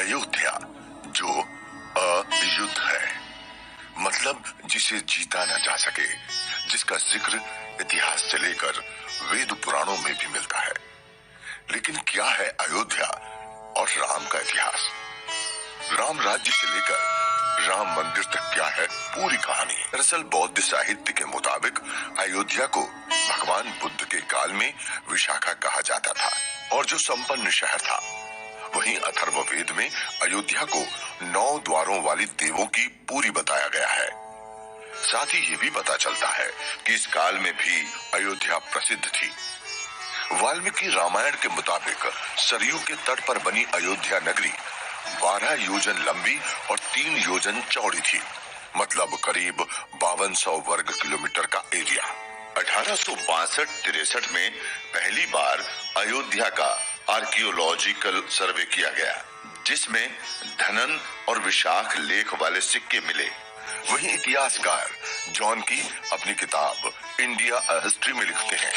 अयोध्या जो अयुद्ध है, मतलब जिसे जीता न जा सके, जिसका जिक्र इतिहास से लेकर वेद पुराणों में भी मिलता है। लेकिन क्या है अयोध्या और राम का इतिहास? राम राज्य से लेकर राम मंदिर तक क्या है पूरी कहानी? दरअसल बौद्ध साहित्य के मुताबिक अयोध्या को भगवान बुद्ध के काल में विशाखा कहा जाता था और जो संपन्न शहर था। वहीं अथर्ववेद में अयोध्या को 9 द्वारों वाली देवों की पुरी बताया गया है। साथ ही ये भी पता चलता है कि इस काल में भी अयोध्या प्रसिद्ध थी। वाल्मीकि रामायण के मुताबिक सरयू के तट पर बनी अयोध्या नगरी 12 योजन लंबी और 3 योजन चौड़ी थी, मतलब करीब 5200 वर्ग किलोमीटर का एरिया। 1862-63 में पहली बार अयोध्या का आर्कियोलॉजिकल सर्वे किया गया, जिसमें धनन और विशाख लेख वाले सिक्के मिले। वहीं इतिहासकार जॉन की अपनी किताब इंडिया अ हिस्ट्री में लिखते हैं,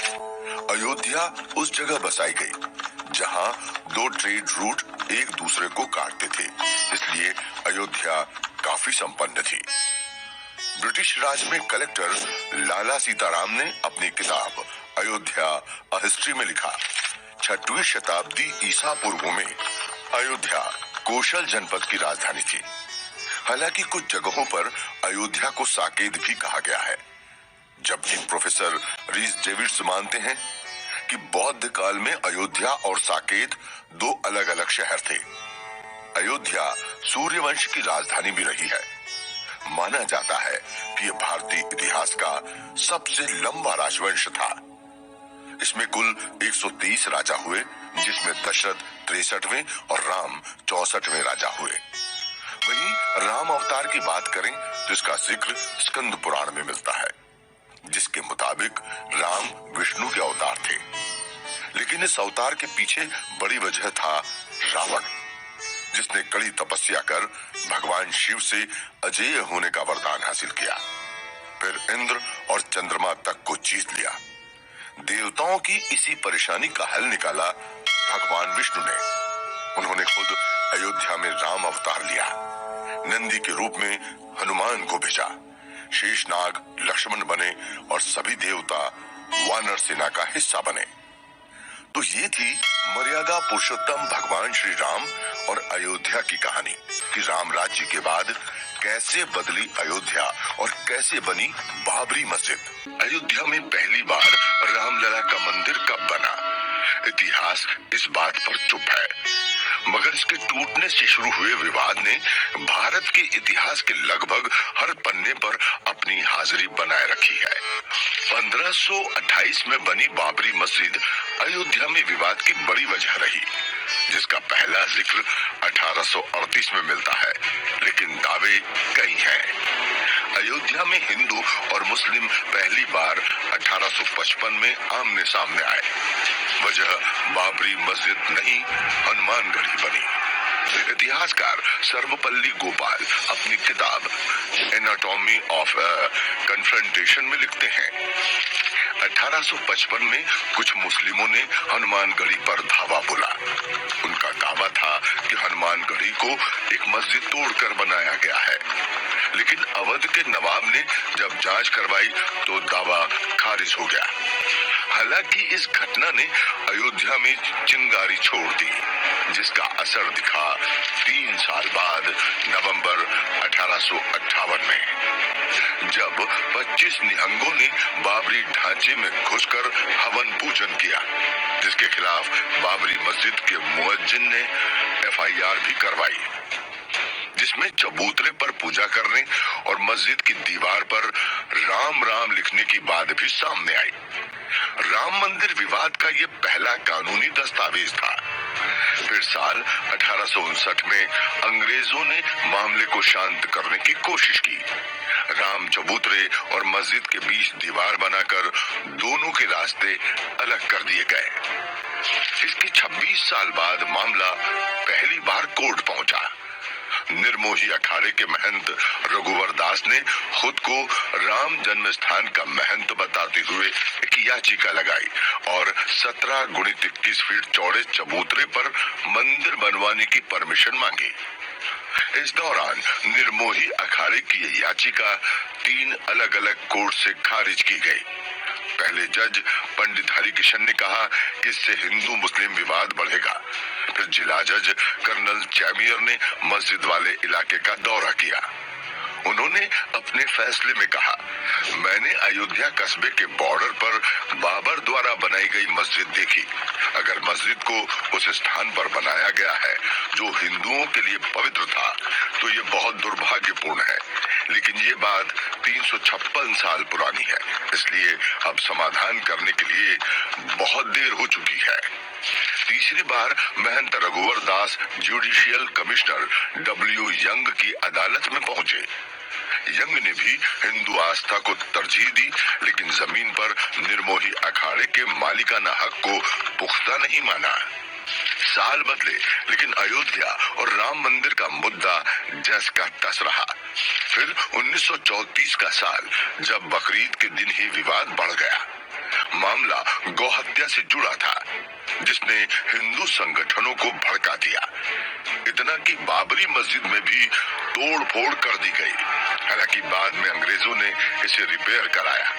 अयोध्या उस जगह बसाई गई जहां 2 ट्रेड रूट एक दूसरे को काटते थे, इसलिए अयोध्या काफी संपन्न थी। ब्रिटिश राज में कलेक्टर लाला सीताराम ने अपनी किताब अयोध्या अ हिस्ट्री में लिखा, 6वीं शताब्दी ईसा पूर्व में अयोध्या कौशल जनपद की राजधानी थी। हालांकि कुछ जगहों पर अयोध्या को साकेत भी कहा गया है, जबकि प्रोफेसर रीस डेविड्स मानते हैं कि बौद्ध काल में अयोध्या और साकेत 2 अलग अलग शहर थे। अयोध्या सूर्यवंश की राजधानी भी रही है। माना जाता है कि यह भारतीय इतिहास का सबसे लंबा राजवंश था। इसमें कुल 130 राजा हुए, जिसमें दशरथ 63वें और राम 64वें राजा हुए। वहीं राम अवतार की बात करें तो इसका जिक्र स्कंद पुराण में मिलता है, जिसके मुताबिक राम विष्णु के अवतार थे। लेकिन इस अवतार के पीछे बड़ी वजह था रावण, जिसने कड़ी तपस्या कर भगवान शिव से अजेय होने का वरदान हासिल किया। फिर इंद्र और चंद्रमा तक को जीत लिया। देवताओं की इसी परेशानी का हल निकाला भगवान विष्णु ने। उन्होंने खुद अयोध्या में राम अवतार लिया, नंदी के रूप में हनुमान को भेजा, शेषनाग लक्ष्मण बने और सभी देवता वानर सेना का हिस्सा बने। तो ये थी मर्यादा पुरुषोत्तम भगवान श्री राम और अयोध्या की कहानी कि राम राज्य के बाद कैसे बदली अयोध्या और कैसे बनी बाबरी मस्जिद। अयोध्या में पहली बार रामलला का मंदिर कब बना? इतिहास इस बात पर चुप है, मगर इसके टूटने से शुरू हुए विवाद ने भारत के इतिहास के लगभग हर पन्ने पर अपनी हाजिरी बनाए रखी है। 1528 में बनी बाबरी मस्जिद अयोध्या में विवाद की बड़ी वजह रही, जिसका पहला जिक्र 1838 में मिलता है, लेकिन दावे कई हैं। अयोध्या में हिंदू और मुस्लिम पहली बार 1855 में आमने सामने आए। वजह बाबरी मस्जिद नहीं, हनुमानगढ़ी बनी। इतिहासकार सर्वपल्ली गोपाल अपनी किताब एनाटॉमी ऑफ कन्फ्रंटेशन में लिखते हैं, 1855 में कुछ मुस्लिमों ने हनुमानगढ़ी पर धावा बोला। उनका दावा था कि हनुमानगढ़ी को एक मस्जिद तोड़कर बनाया गया है, लेकिन अवध के नवाब ने जब जांच करवाई तो दावा खारिज हो गया। हालांकि इस घटना ने अयोध्या में चिंगारी छोड़ दी, जिसका असर दिखा 3 साल बाद नवंबर 1858 में, जब 25 निहंगों ने बाबरी ढांचे में घुसकर हवन पूजन किया, जिसके खिलाफ बाबरी मस्जिद के मुअज्जिन ने FIR भी करवाई, जिसमें चबूतरे पर पूजा करने और मस्जिद की दीवार पर राम राम लिखने की बात भी सामने आई। राम मंदिर विवाद का ये पहला कानूनी दस्तावेज था। फिर साल 1859 में अंग्रेजों ने मामले को शांत करने की कोशिश की। राम चबूतरे और मस्जिद के बीच दीवार बनाकर दोनों के रास्ते अलग कर दिए गए। इसके 26 साल बाद मामला पहली बार कोर्ट पहुंचा। निर्मोही अखाड़े के महंत रघुवर दास ने खुद को राम जन्म स्थान का महंत बताते हुए एक याचिका लगाई और 17 गुणित 21 फीट चौड़े चबूतरे पर मंदिर बनवाने की परमिशन मांगी। इस दौरान निर्मोही अखाड़े की ये याचिका 3 अलग अलग कोर्ट से खारिज की गई। पहले जज पंडित हरिकिशन ने कहा कि इससे हिंदू मुस्लिम विवाद बढ़ेगा। फिर जिला जज कर्नल चैमियर ने मस्जिद वाले इलाके का दौरा किया। उन्होंने अपने फैसले में कहा, मैंने अयोध्या कस्बे के बॉर्डर पर बाबर द्वारा बनाई गई मस्जिद देखी। अगर मस्जिद को उस स्थान पर बनाया गया है जो हिंदुओं के लिए पवित्र था, तो ये बहुत दुर्भाग्यपूर्ण है। लेकिन ये बात 356 साल पुरानी है, इसलिए अब समाधान करने के लिए बहुत देर हो चुकी है। तीसरी बार महंत रघुवर दास जुडिशियल कमिश्नर डब्ल्यू यंग की अदालत में पहुंचे। यंग ने भी हिंदू आस्था को तरजीह दी, लेकिन जमीन पर निर्मोही अखाड़े के मालिकाना हक को पुख्ता नहीं माना। साल बदले, लेकिन अयोध्या और राम मंदिर का मुद्दा जस का तस रहा। फिर 1934 का साल, जब बकरीद के दिन ही विवाद बढ़ गया। मामला गौहत्या से जुड़ा था, जिसने हिंदू संगठनों को भड़का दिया। इतना कि बाबरी मस्जिद में भी तोड़ फोड़ कर दी गई। हालांकि बाद में अंग्रेजों ने इसे रिपेयर कराया।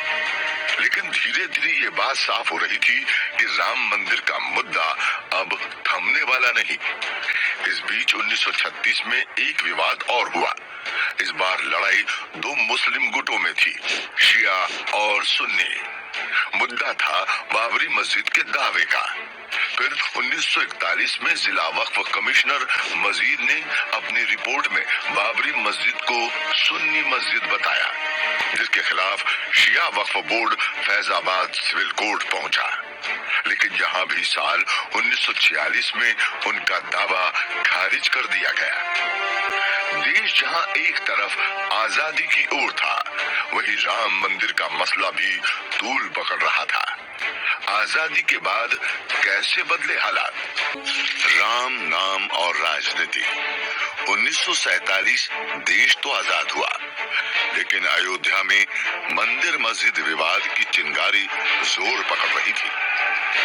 लेकिन धीरे धीरे ये बात साफ हो रही थी कि राम मंदिर का मुद्दा अब थमने वाला नहीं। इस बीच 1936 में एक विवाद और हुआ। इस बार लड़ाई 2 मुस्लिम गुटों में थी, शिया और सुन्नी। मुद्दा था बाबरी मस्जिद के दावे का। फिर 1941 में जिला वक्फ कमिश्नर मजीद ने अपनी रिपोर्ट में बाबरी मस्जिद को सुन्नी मस्जिद बताया, जिसके खिलाफ Shia Waqf board Faizabad civil court पहुंचा। लेकिन यहाँ भी साल 1946 में उनका दावा खारिज कर दिया गया। देश जहाँ एक तरफ आजादी की ओर था, वहीं राम मंदिर का मसला भी तूल पकड़ रहा था। आजादी के बाद कैसे बदले हालात? राम नाम और राजनीति। 1947 देश तो आजाद हुआ, लेकिन अयोध्या में मंदिर मस्जिद विवाद की चिंगारी जोर पकड़ रही थी।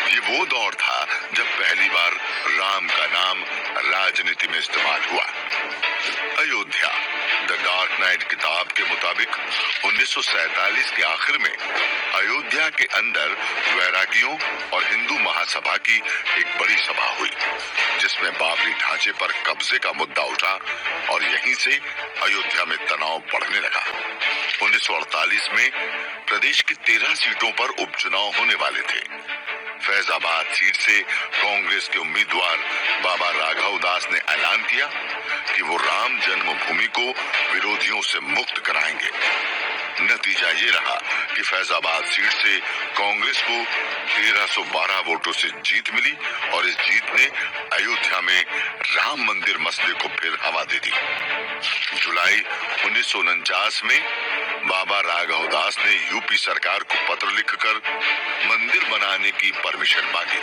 ये वो दौर था जब पहली बार राम का नाम राजनीति में इस्तेमाल हुआ। अयोध्या द डार्क नाइट किताब के मुताबिक 1947 के आखिर में अयोध्या के अंदर वैरागियों और हिंदू महासभा की एक बड़ी सभा हुई, जिसमें बाबरी ढांचे पर कब्जे का मुद्दा उठा और यहीं से अयोध्या में तनाव बढ़ने लगा। 1948 में प्रदेश की 13 सीटों पर उपचुनाव होने वाले थे। फैजाबाद सीट से कांग्रेस के उम्मीदवार बाबा राघव दास ने ऐलान किया कि वो राम जन्मभूमि को विरोधियों से मुक्त कराएंगे। नतीजा ये रहा कि फैजाबाद सीट से कांग्रेस को 1312 वोटों से जीत मिली और इस जीत ने अयोध्या में राम मंदिर मसले को फिर हवा दे दी। जुलाई 1949 में बाबा राघव दास ने यूपी सरकार को पत्र लिखकर मंदिर बनाने की परमिशन मांगी।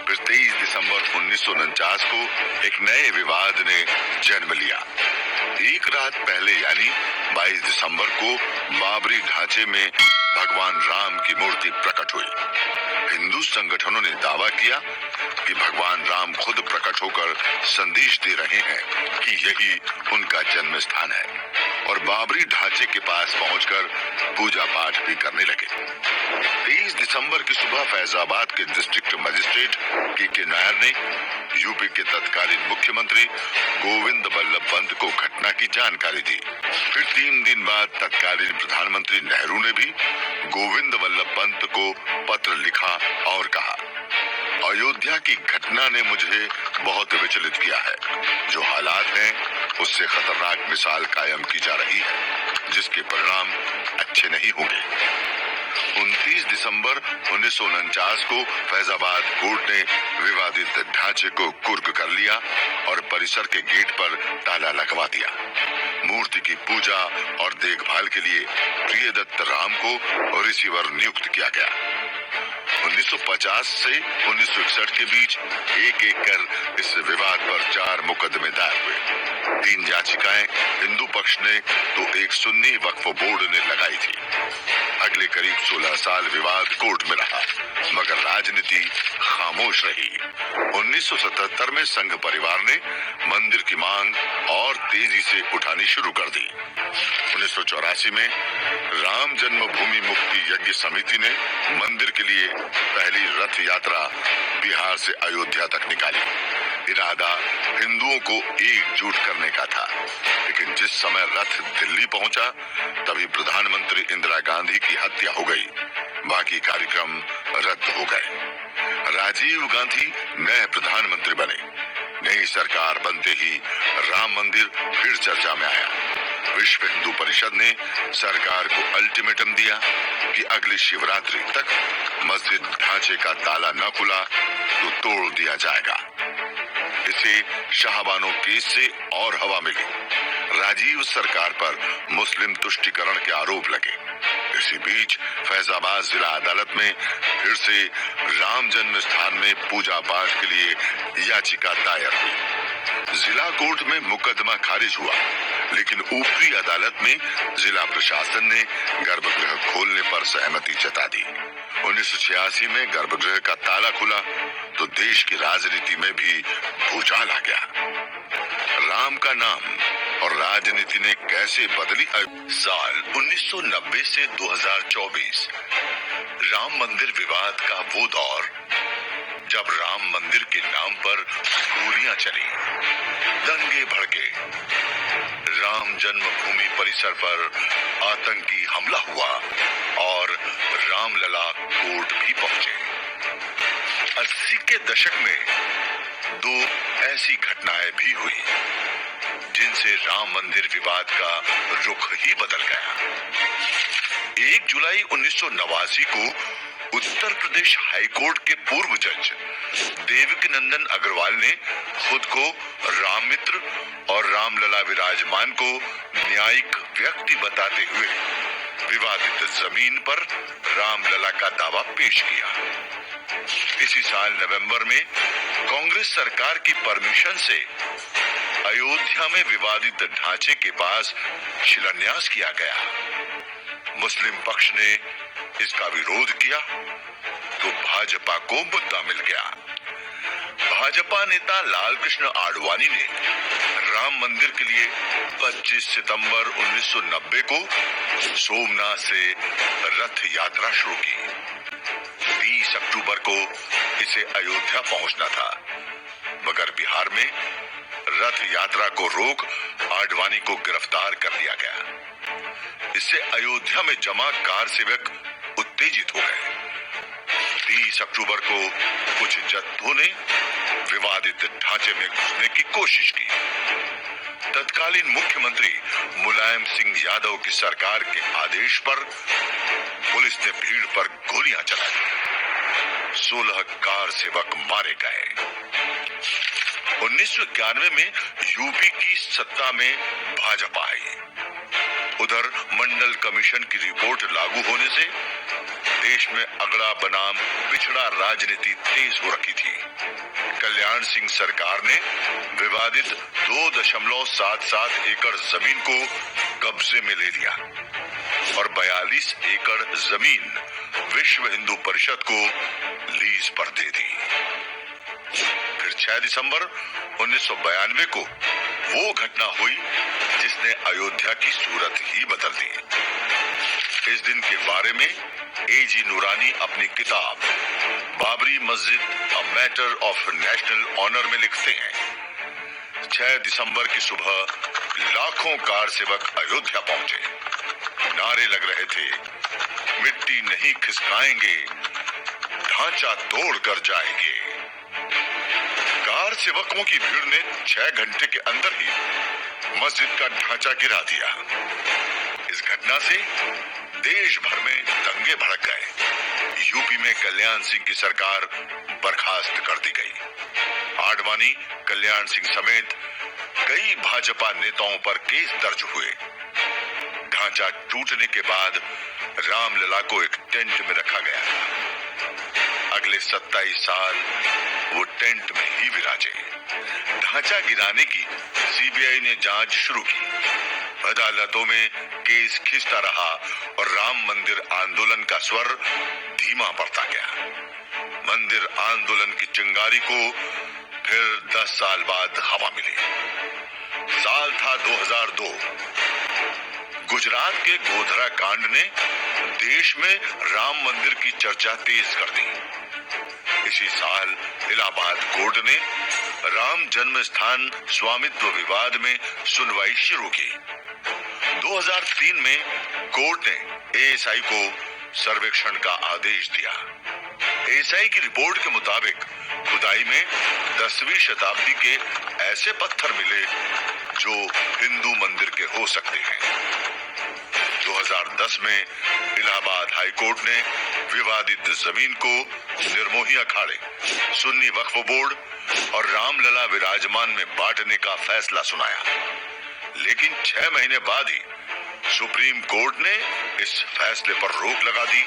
फिर 23 दिसंबर 1949 को एक नए विवाद ने जन्म लिया। एक रात पहले यानी 22 दिसंबर को बाबरी ढांचे में भगवान राम की मूर्ति प्रकट हुई। हिंदू संगठनों ने दावा किया कि भगवान राम खुद प्रकट होकर संदेश दे रहे हैं कि यही उनका जन्म स्थान है और बाबरी ढांचे के पास पहुंचकर पूजा पाठ भी करने लगे। 23 दिसंबर की सुबह फैजाबाद के डिस्ट्रिक्ट मजिस्ट्रेट के नायर ने यूपी के तत्कालीन मुख्यमंत्री गोविंद बल्लभ पंत को घटना की जानकारी दी। फिर 3 दिन बाद तत्कालीन प्रधानमंत्री नेहरू ने भी गोविंद बल्लभ पंत को पत्र लिखा और कहा, अयोध्या की घटना ने मुझे बहुत विचलित किया है। जो हालात हैं उससे खतरनाक मिसाल कायम की जा रही है, जिसके परिणाम अच्छे नहीं होंगे। 29 दिसंबर 1949 को फैजाबाद कोर्ट ने विवादित ढांचे को कुर्क कर लिया और परिसर के गेट पर ताला लगवा दिया। मूर्ति की पूजा और देखभाल के लिए प्रियदत्त राम को रिसीवर नियुक्त किया गया। 1950 से 1961 के बीच एक एक कर इस विवाद पर 4 मुकदमे दायर हुए। 3 याचिकाएं हिंदू पक्ष ने तो एक सुन्नी वक्फ बोर्ड ने लगाई थी। अगले करीब 16 साल विवाद कोर्ट में रहा, मगर राजनीति खामोश रही। 1977 में संघ परिवार ने मंदिर की मांग और तेजी से उठानी शुरू कर दी। 1984 में राम जन्मभूमि मुक्ति यज्ञ समिति ने मंदिर के लिए पहली रथ यात्रा बिहार से अयोध्या तक निकाली। इरादा हिंदुओं को एकजुट करने का था, लेकिन जिस समय रथ दिल्ली पहुंचा तभी प्रधानमंत्री इंदिरा गांधी की हत्या हो गई। बाकी कार्यक्रम रद्द हो गए। राजीव गांधी नए प्रधानमंत्री बने। नई सरकार बनते ही राम मंदिर फिर चर्चा में आया। विश्व हिंदू परिषद ने सरकार को अल्टीमेटम दिया कि अगली शिवरात्रि तक मस्जिद ढांचे का ताला न खुला तो तोड़ दिया जाएगा। इसे शाहबानो केस से और हवा मिली। राजीव सरकार पर मुस्लिम तुष्टीकरण के आरोप लगे। इसी बीच फैजाबाद जिला अदालत में फिर से राम जन्म स्थान में पूजा पाठ के लिए याचिका दायर हुई। जिला कोर्ट में मुकदमा खारिज हुआ, लेकिन ऊपरी अदालत में जिला प्रशासन ने गर्भगृह खोलने पर सहमति जता दी। 1986 में गर्भगृह का ताला खुला तो देश की राजनीति में भी भूचाल आ गया। राम का नाम और राजनीति ने कैसे बदली। साल 1990 से 2024 राम मंदिर विवाद का वो दौर जब राम मंदिर के नाम पर गोलियां चली, दंगे भड़के, राम जन्मभूमि परिसर पर आतंकी हमला हुआ और रामलला कोर्ट भी पहुंचे। 80 के दशक में 2 ऐसी घटनाएं भी हुई जिनसे राम मंदिर विवाद का रुख ही बदल गया। 1 जुलाई 1989 को उत्तर प्रदेश हाईकोर्ट के पूर्व जज देवकीनंदन अग्रवाल ने खुद को राम मित्र और रामलला विराजमान को न्यायिक व्यक्ति बताते हुए विवादित जमीन पर रामलला का दावा पेश किया। इसी साल नवंबर में कांग्रेस सरकार की परमिशन से अयोध्या में विवादित ढांचे के पास शिलान्यास किया गया। मुस्लिम पक्ष ने इसका विरोध किया तो भाजपा को मुद्दा मिल गया। भाजपा नेता लालकृष्ण आडवाणी ने राम मंदिर के लिए 25 सितंबर 1990 को सोमनाथ से रथ यात्रा शुरू की। 20 अक्टूबर को इसे अयोध्या पहुंचना था, मगर बिहार में रथ यात्रा को रोक आडवाणी को गिरफ्तार कर लिया गया। इससे अयोध्या में जमा कार सेवक उत्तेजित हो गए। 30 अक्टूबर को कुछ जत्थों ने विवादित ढांचे में घुसने की कोशिश की। तत्कालीन मुख्यमंत्री मुलायम सिंह यादव की सरकार के आदेश पर पुलिस ने भीड़ पर गोलियां चलाई। 16 कार सेवक मारे गए। 1991 में यूपी की सत्ता में भाजपा आई। उधर मंडल कमीशन की रिपोर्ट लागू होने से देश में अगड़ा बनाम पिछड़ा राजनीति तेज हो रखी थी। कल्याण सिंह सरकार ने विवादित 2.77 एकड़ जमीन को कब्जे में ले लिया और 42 एकड़ जमीन विश्व हिंदू परिषद को लीज पर दे दी। फिर 6 दिसंबर 1992 को वो घटना हुई जिसने अयोध्या की सूरत ही बदल दी। इस दिन के बारे में एजी नूरानी अपनी किताब Babri Masjid a matter of national honour में लिखते हैं। 6 दिसंबर की सुबह लाखों कार सेवक अयोध्या पहुंचे। नारे लग रहे थे, मिट्टी नहीं खिसकाएंगे, ढांचा तोड़ कर जाएंगे। कार सेवकों की भीड़ ने 6 घंटे के अंदर ही मस्जिद का ढांचा गिरा दिया। इस घटना से देश भर में दंगे भड़क गए। यूपी में कल्याण सिंह की सरकार बर्खास्त कर दी गई। आडवाणी, कल्याण सिंह समेत कई भाजपा नेताओं पर केस दर्ज हुए। ढांचा टूटने के बाद रामलला को एक टेंट में रखा गया। अगले 27 साल वो टेंट में ही विराजे। ढांचा गिराने की सीबीआई ने जांच शुरू की। अदालतों में केस खिंचता रहा और राम मंदिर आंदोलन का स्वर धीमा पड़ता गया। मंदिर आंदोलन की चिंगारी को फिर 10 साल बाद हवा मिली। साल था 2002। गुजरात के गोधरा कांड ने देश में राम मंदिर की चर्चा तेज कर दी। इसी साल इलाहाबाद कोर्ट ने राम जन्म स्थान स्वामित्व विवाद में सुनवाई शुरू की। 2003 में कोर्ट ने एएसआई को सर्वेक्षण का आदेश दिया। एएसआई की रिपोर्ट के मुताबिक खुदाई में 10वीं शताब्दी के ऐसे पत्थर मिले जो हिंदू मंदिर के हो सकते हैं। 2010 में इलाहाबाद हाई कोर्ट ने विवादित जमीन को निर्मोही अखाड़े, सुन्नी वक्फ बोर्ड और रामलला विराजमान में बांटने का फैसला सुनाया। लेकिन 6 महीने बाद ही सुप्रीम कोर्ट ने इस फैसले पर रोक लगा दी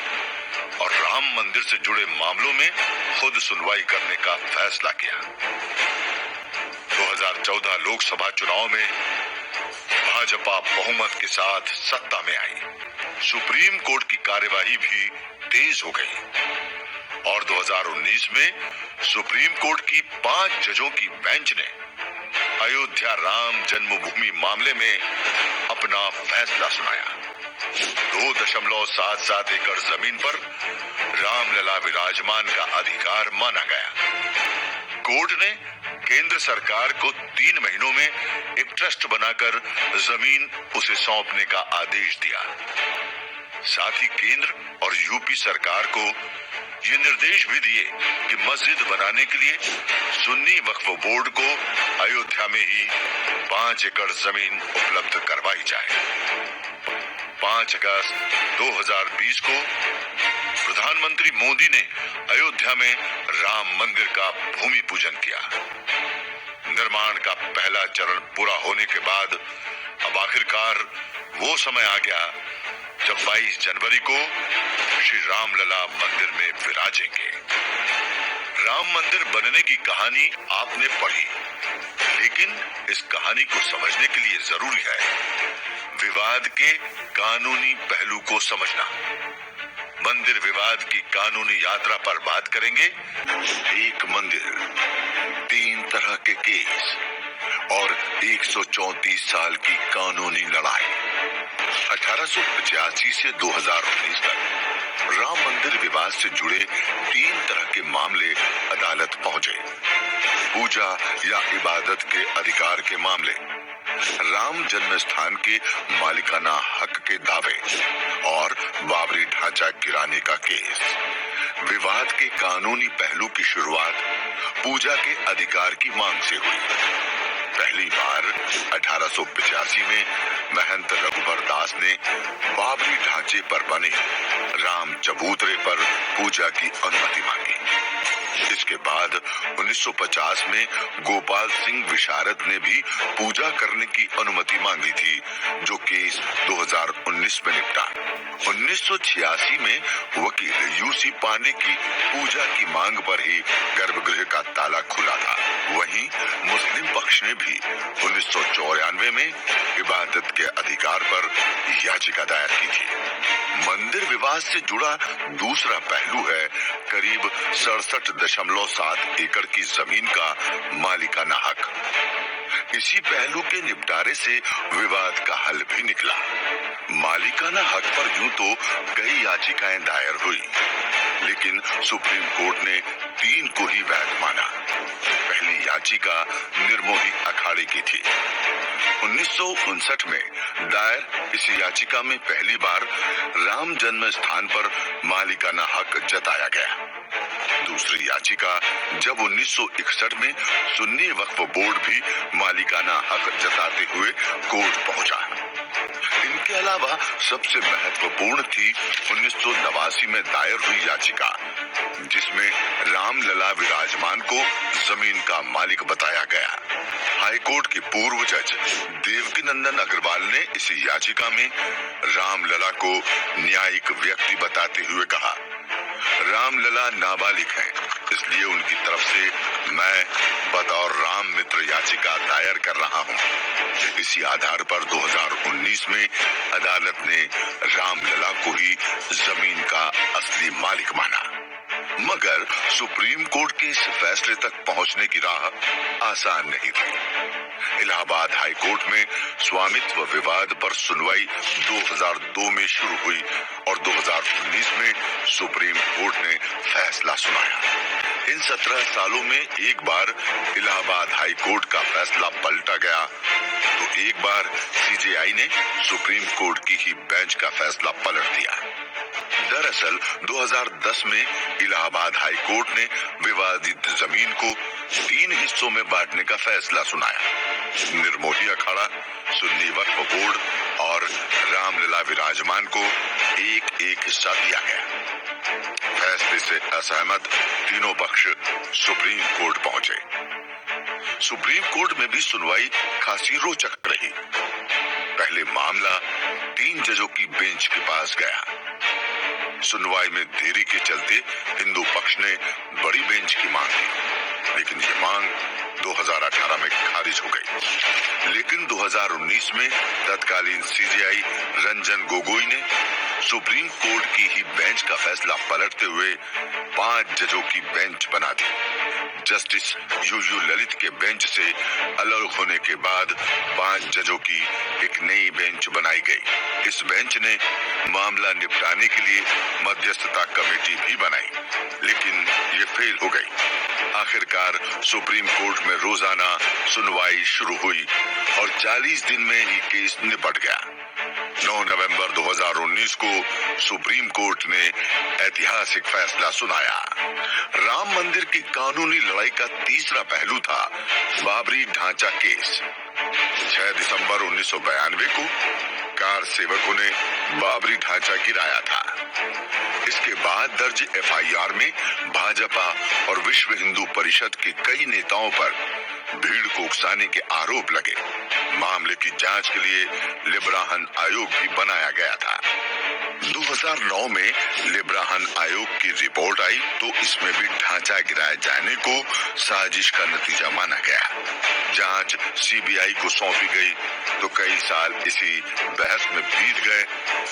और राम मंदिर से जुड़े मामलों में खुद सुनवाई करने का फैसला किया। 2014 लोकसभा चुनाव में भाजपा बहुमत के साथ सत्ता में आई। सुप्रीम कोर्ट की कार्यवाही भी तेज हो गई और 2019 में सुप्रीम कोर्ट की 5 जजों की बेंच ने अयोध्या राम जन्मभूमि मामले में अपना फैसला सुनाया। 2.77 एकड़ जमीन पर रामलला विराजमान का अधिकार माना गया। कोर्ट ने केंद्र सरकार को 3 महीनों में एक ट्रस्ट बनाकर जमीन उसे सौंपने का आदेश दिया। साथ ही केंद्र और यूपी सरकार को ये निर्देश भी दिए कि मस्जिद बनाने के लिए सुन्नी वक्फ बोर्ड को अयोध्या में ही 5 एकड़ जमीन उपलब्ध करवाई जाए। 5 अगस्त 2020 को प्रधानमंत्री मोदी ने अयोध्या में राम मंदिर का भूमि पूजन किया। निर्माण का पहला चरण पूरा होने के बाद अब आखिरकार वो समय आ गया जब 22 जनवरी को श्री रामलला मंदिर में विराजेंगे। राम मंदिर बनने की कहानी आपने पढ़ी, लेकिन इस कहानी को समझने के लिए जरूरी है विवाद के कानूनी पहलू को समझना। मंदिर विवाद की कानूनी यात्रा पर बात करेंगे। एक मंदिर, 3 तरह के केस और 134 साल की कानूनी लड़ाई। 1885 से 2019 तक राम मंदिर विवाद से जुड़े 3 तरह के मामले अदालत पहुंचे। पूजा या इबादत के अधिकार के मामले, राम जन्म स्थान के मालिकाना हक के दावे और बाबरी ढांचा गिराने का केस। विवाद के कानूनी पहलू की शुरुआत पूजा के अधिकार की मांग से हुई। पहली बार 1885 में महंत रघुबर दास ने बाबरी ढांचे पर बने राम चबूतरे पर पूजा की अनुमति मांगी। इसके बाद 1950 में गोपाल सिंह विशारद ने भी पूजा करने की अनुमति मांगी थी, जो केस 2019 में निपटा। 1986 में वकील यूसी पांडे की पूजा की मांग पर ही गर्भगृह का ताला खुला था। वहीं मुस्लिम पक्ष ने भी 1994 में इबादत के अधिकार पर याचिका दायर की थी। मंदिर विवाद से जुड़ा दूसरा पहलू है करीब 67.7 एकड़ की जमीन का मालिकाना हक। इसी पहलू के निपटारे से विवाद का हल भी निकला। मालिकाना हक पर यूं तो कई याचिकाएं दायर हुई, लेकिन सुप्रीम कोर्ट ने 3 को ही वैध माना। पहली याचिका निर्मोही अखाड़े की थी। 1959 में दायर इस याचिका में पहली बार राम जन्म स्थान पर मालिकाना हक जताया गया। दूसरी याचिका जब 1961 में सुन्नी वक्फ बोर्ड भी मालिकाना हक जताते हुए कोर्ट पहुंचा। इनके अलावा सबसे महत्वपूर्ण थी 1989 में दायर हुई याचिका, जिसमें रामलला विराजमान को जमीन का मालिक बताया गया। हाईकोर्ट के पूर्व जज देवकीनंदन अग्रवाल ने इस याचिका में रामलला को न्यायिक व्यक्ति बताते हुए कहा, रामलला नाबालिग हैं, इसलिए उनकी तरफ से मैं बतौर राम मित्र याचिका दायर कर रहा हूं। इसी आधार पर 2019 में अदालत ने रामलला को ही जमीन का असली मालिक माना। मगर सुप्रीम कोर्ट के इस फैसले तक पहुंचने की राह आसान नहीं थी। इलाहाबाद हाई कोर्ट में स्वामित्व विवाद पर सुनवाई 2002 में शुरू हुई और 2019 में सुप्रीम कोर्ट ने फैसला सुनाया। इन 17 सालों में एक बार इलाहाबाद हाई कोर्ट का फैसला पलटा गया तो एक बार सीजेआई ने सुप्रीम कोर्ट की ही बेंच का फैसला पलट दिया। दरअसल 2010 में इलाहाबाद हाई कोर्ट ने विवादित जमीन को 3 हिस्सों में बांटने का फैसला सुनाया। निर्मोही अखाड़ा, सुन्नी वक्फ बोर्ड और रामलला विराजमान को एक एक हिस्सा दिया गया। फैसले से असहमत तीनों पक्ष सुप्रीम कोर्ट पहुंचे। सुप्रीम कोर्ट में भी सुनवाई खासी रोचक रही। पहले मामला 3 जजों की बेंच के पास गया। सुनवाई में देरी के चलते हिंदू पक्ष ने बड़ी बेंच की मांग की, लेकिन ये मांग 2018 में खारिज हो गई। लेकिन 2019 में तत्कालीन सीजेआई रंजन गोगोई ने सुप्रीम कोर्ट की ही बेंच का फैसला पलटते हुए 5 जजों की बेंच बना दी। जस्टिस यूयू ललित के बेंच से अलग होने के बाद 5 जजों की एक नई बेंच बनाई गई। इस बेंच ने मामला निपटाने के लिए मध्यस्थता कमेटी भी बनाई, लेकिन ये फेल हो गई। आखिरकार सुप्रीम कोर्ट में रोजाना सुनवाई शुरू हुई और 40 दिन में ही केस निपट गया। 9 नवंबर 2019 को सुप्रीम कोर्ट ने ऐतिहासिक फैसला सुनाया। राम मंदिर की कानूनी लड़ाई का तीसरा पहलू था बाबरी ढांचा केस। 6 दिसंबर 1992 को कार सेवकों ने बाबरी ढांचा गिराया था। इसके बाद दर्ज एफआईआर में भाजपा और विश्व हिंदू परिषद के कई नेताओं पर भीड़ को उकसाने के आरोप लगे। मामले की जांच के लिए लिब्राहन आयोग भी बनाया गया था। 2009 में लिब्राहन आयोग की रिपोर्ट आई तो इसमें भी ढांचा गिराए जाने को साजिश का नतीजा माना गया। जांच सीबीआई को सौंपी गई तो कई साल इसी बहस में बीत गए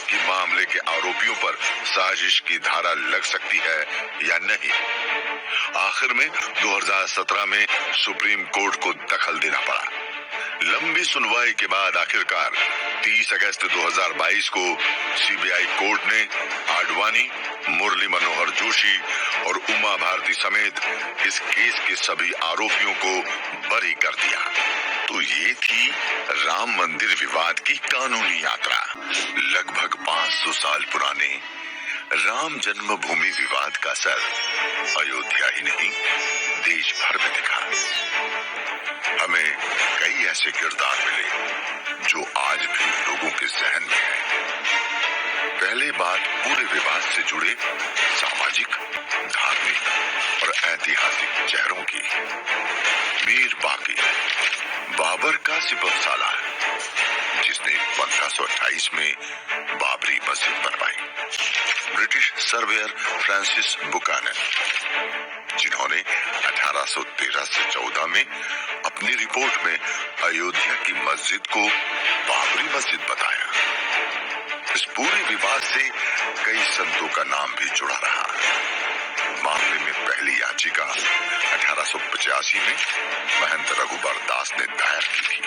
कि मामले के आरोपियों पर साजिश की धारा लग सकती है या नहीं। आखिर में 2017 में सुप्रीम कोर्ट को दखल देना पड़ा। लंबी सुनवाई के बाद आखिरकार 30 अगस्त 2022 को सीबीआई कोर्ट ने आडवाणी, मुरली मनोहर जोशी और उमा भारती समेत इस केस के सभी आरोपियों को बरी कर दिया। तो ये थी राम मंदिर विवाद की कानूनी यात्रा। लगभग 500 साल पुराने राम जन्मभूमि विवाद का असर अयोध्या ही नहीं देश भर में दिखा। हमें कई ऐसे किरदार मिले जो आज भी लोगों के जहन में हैं। पहले बात पूरे विवाद से जुड़े सामाजिक, धार्मिक और ऐतिहासिक चेहरों की। मीर बाकी, बाबर का सिपहसालार, जिसने 1528 में बाबरी मस्जिद बनवाई। ब्रिटिश सर्वेयर फ्रांसिस बुकानन, जिन्होंने 1813 से 14 में अपनी रिपोर्ट में अयोध्या की मस्जिद को बाबरी मस्जिद बताया। इस पूरे विवाद से कई संतों का नाम भी जुड़ा रहा। मामले में पहली याचिका 1885 में महंत रघुबर दास ने दायर की थी।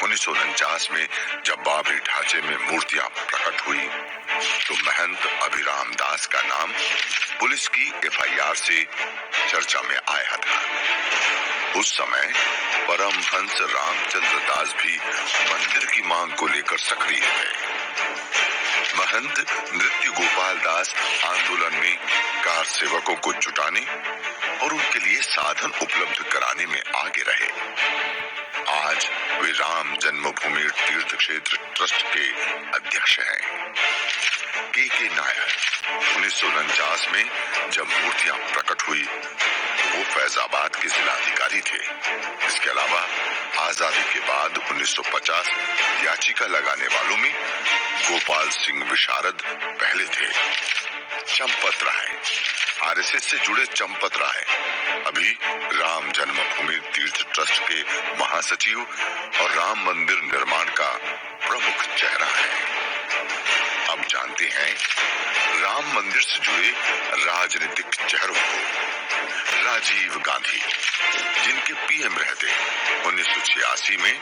1949 में जब बाबरी ढांचे में मूर्तियां प्रकट हुई तो महंत अभिराम दास का नाम पुलिस की एफआईआर से चर्चा में आया था। उस समय परमहंस रामचंद्र दास भी मंदिर की मांग को लेकर सक्रिय थे। महंत नृत्य गोपाल दास आंदोलन में कार सेवकों को जुटाने और उनके लिए साधन उपलब्ध कराने में आगे रहे। आज वे राम जन्मभूमि तीर्थ क्षेत्र ट्रस्ट के अध्यक्ष हैं। के नायर 1949 में जब मूर्तियां प्रकट हुई तो वो फैजाबाद के जिलाधिकारी थे। इसके अलावा आजादी के बाद 1950 याचिका लगाने वालों में गोपाल सिंह विशारद पहले थे। चंपत राय, आरएसएस से जुड़े चंपत राय अभी राम जन्मभूमि तीर्थ ट्रस्ट के महासचिव और राम मंदिर निर्माण का प्रमुख चेहरा है। अब जानते हैं राम मंदिर से जुड़े राजनीतिक चेहरों को। राजीव गांधी, जिनके पीएम रहते 1986 में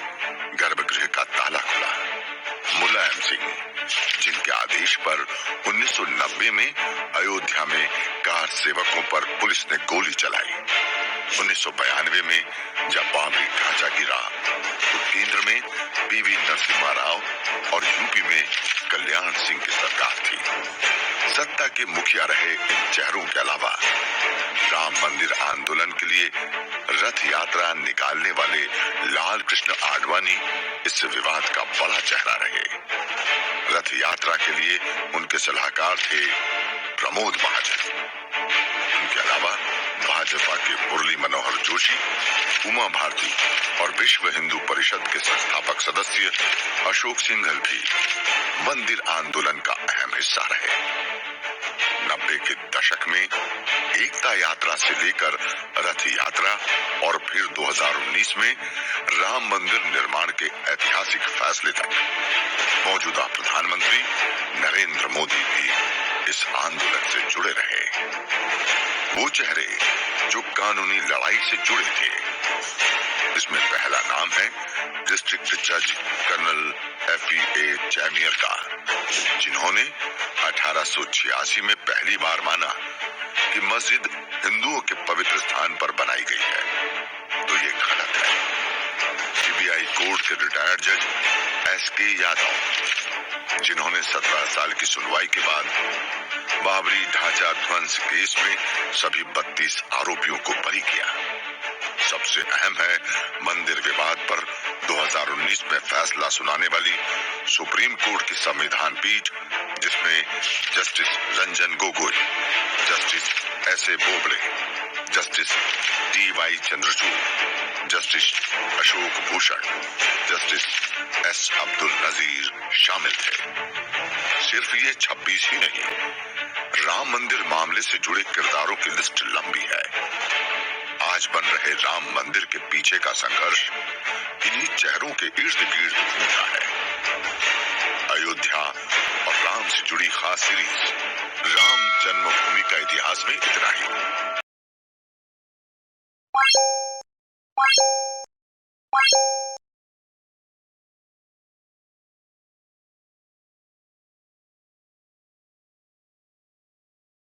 गर्भगृह का ताला खुला। मुलायम सिंह, जिनके आदेश पर 1990 में अयोध्या में कार सेवकों पर पुलिस ने गोली चलाई। 1992 में जब बाबरी ढांचा गिरा तो केंद्र में पीवी नरसिम्हा राव और यूपी में कल्याण सिंह की सरकार थी। सत्ता के मुखिया रहे इन चेहरों के अलावा राम मंदिर आंदोलन के लिए रथ यात्रा निकालने वाले लाल कृष्ण आडवाणी इस विवाद का बड़ा चेहरा रहे। रथ यात्रा के लिए उनके सलाहकार थे प्रमोद महाजन। उनके अलावा भाजपा के मुरली मनोहर जोशी, उमा भारती और विश्व हिंदू परिषद के संस्थापक सदस्य अशोक सिंघल भी मंदिर आंदोलन का अहम हिस्सा रहे। 90 के दशक में एकता यात्रा से लेकर रथ यात्रा और फिर 2019 में राम मंदिर निर्माण के ऐतिहासिक फैसले तक मौजूदा प्रधानमंत्री नरेंद्र मोदी भी इस आंदोलन से जुड़े रहे। वो चेहरे जो कानूनी लड़ाई से जुड़े थे, इसमें पहला नाम है डिस्ट्रिक्ट जज कर्नल FEA चैमियर का, जिन्होंने 1886 में पहली बार माना कि मस्जिद हिंदुओं के पवित्र स्थान पर बनाई गई है, तो ये गलत है। CBI कोर्ट के रिटायर्ड जज SK यादव, जिन्होंने 17 साल की सुनवाई के बाद बाबरी ढांचा ध्वंस केस में सभी 32 आरोपियों को बरी किया। सबसे अहम है मंदिर विवाद पर 2019 में फैसला सुनाने वाली सुप्रीम कोर्ट की संविधान पीठ, जिसमें justice Ranjan Gogoi, justice SA Bobde, justice DY Chandrachud, justice Ashok Bhushan, justice S Abdul Nazeer शामिल थे। सिर्फ ये 26 ही नहीं, राम मंदिर मामले से जुड़े किरदारों की लिस्ट लंबी है। आज बन रहे राम मंदिर के पीछे का संघर्ष इन्हीं चेहरों के इर्द गिर्द घूमता है। अयोध्या और राम से जुड़ी खास सीरीज राम जन्मभूमि का इतिहास में इतना ही।